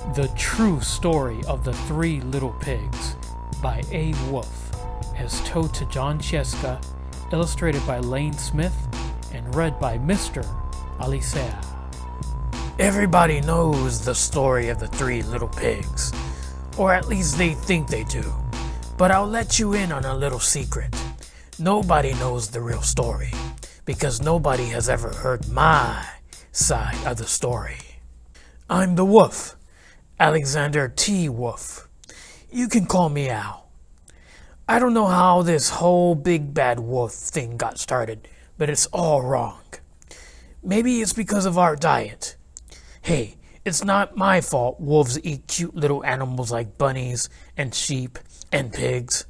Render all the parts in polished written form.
The True Story of the Three Little Pigs by A. Wolf, as told to John Cheska, illustrated by Lane Smith, and read by Mr. Alicea. Everybody knows the story of the three little pigs, or at least they think they do. But I'll let you in on a little secret. Nobody knows the real story, because nobody has ever heard my side of the story. I'm the Wolf, Alexander T. Wolf. You can call me Al. I don't know how this whole big bad wolf thing got started, but it's all wrong. Maybe it's because of our diet. Hey, it's not my fault wolves eat cute little animals like bunnies and sheep and pigs.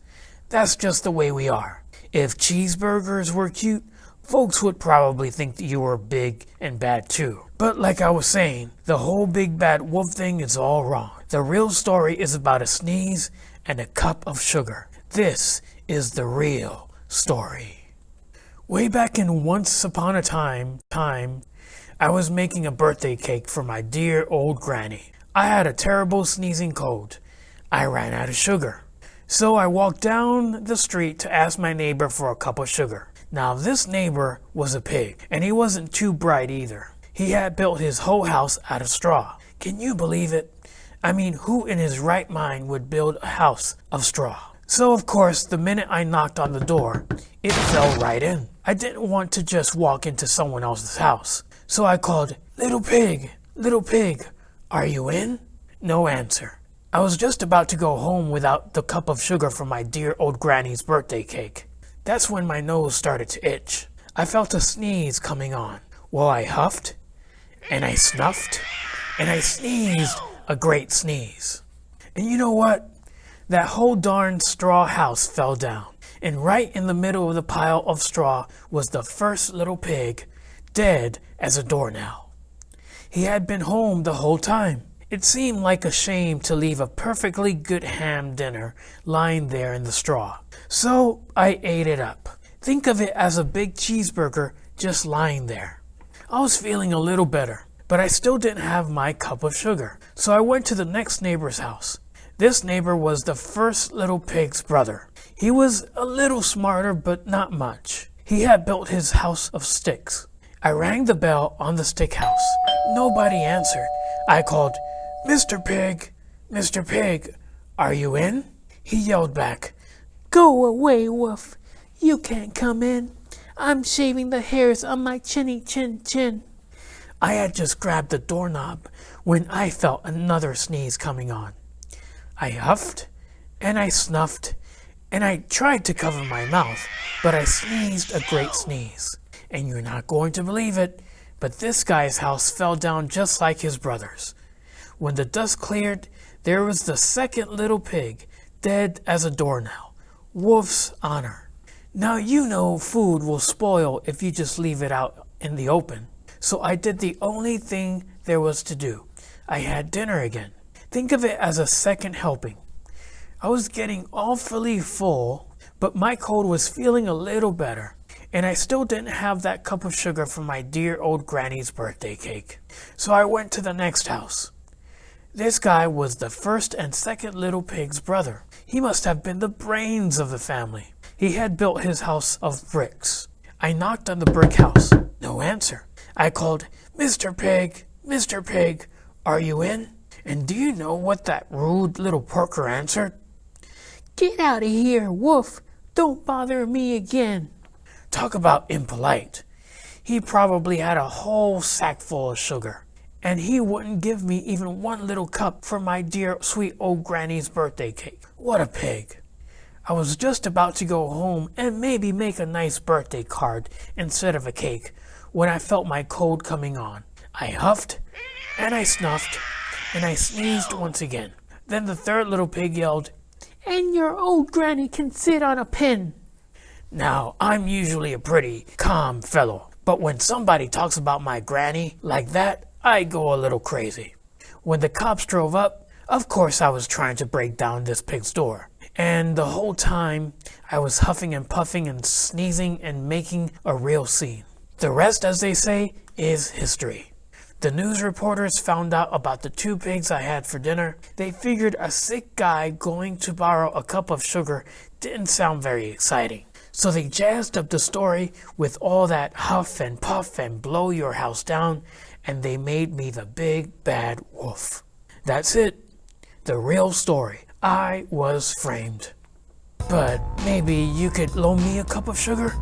That's just the way we are. If cheeseburgers were cute, folks would probably think that you were big and bad too. But like I was saying, the whole big bad wolf thing is all wrong. The real story is about a sneeze and a cup of sugar. This is the real story. Way back in once upon a time, I was making a birthday cake for my dear old granny. I had a terrible sneezing cold. I ran out of sugar. So I walked down the street to ask my neighbor for a cup of sugar. Now this neighbor was a pig, and he wasn't too bright either. He had built his whole house out of straw. Can you believe it? I mean, who in his right mind would build a house of straw? So of course, the minute I knocked on the door, it fell right in. I didn't want to just walk into someone else's house. So I called, little pig, are you in? No answer. I was just about to go home without the cup of sugar for my dear old granny's birthday cake. That's when my nose started to itch. I felt a sneeze coming on. Well, I huffed, and I snuffed, and I sneezed a great sneeze. And you know what? That whole darn straw house fell down. And right in the middle of the pile of straw was the first little pig, dead as a doornail. He had been home the whole time. It seemed like a shame to leave a perfectly good ham dinner lying there in the straw. So I ate it up. Think of it as a big cheeseburger just lying there. I was feeling a little better, but I still didn't have my cup of sugar. So I went to the next neighbor's house. This neighbor was the first little pig's brother. He was a little smarter, but not much. He had built his house of sticks. I rang the bell on the stick house. Nobody answered. I called, Mr. Pig, are you in? He yelled back, Go away, Wolf. You can't come in. I'm shaving the hairs on my chinny chin. I had just grabbed the doorknob when I felt another sneeze coming on. I huffed, and I snuffed, and I tried to cover my mouth, but I sneezed a great sneeze. And you're not going to believe it, but this guy's house fell down just like his brother's. When the dust cleared, there was the second little pig, dead as a doornail. Wolf's honor. Now you know food will spoil if you just leave it out in the open. So I did the only thing there was to do. I had dinner again. Think of it as a second helping. I was getting awfully full, but my cold was feeling a little better. And I still didn't have that cup of sugar for my dear old granny's birthday cake. So I went to the next house. This guy was the first and second little pig's brother. He must have been the brains of the family. He had built his house of bricks. I knocked on the brick house. No answer. I called, Mr. Pig, are you in? And do you know what that rude little porker answered? Get out of here, Wolf. Don't bother me again. Talk about impolite. He probably had a whole sack full of sugar. And he wouldn't give me even one little cup for my dear sweet old granny's birthday cake. What a pig. I was just about to go home and maybe make a nice birthday card instead of a cake when I felt my cold coming on. I huffed, and I snuffed, and I sneezed once again. Then the third little pig yelled, And your old granny can sit on a pin. Now, I'm usually a pretty calm fellow, but when somebody talks about my granny like that, I go a little crazy. When the cops drove up, of course I was trying to break down this pig's door. And the whole time, I was huffing and puffing and sneezing and making a real scene. The rest, as they say, is history. The news reporters found out about the 2 pigs I had for dinner. They figured a sick guy going to borrow a cup of sugar didn't sound very exciting. So they jazzed up the story with all that huff and puff and blow your house down, and they made me the big bad wolf. That's it. The real story. I was framed. But maybe you could loan me a cup of sugar?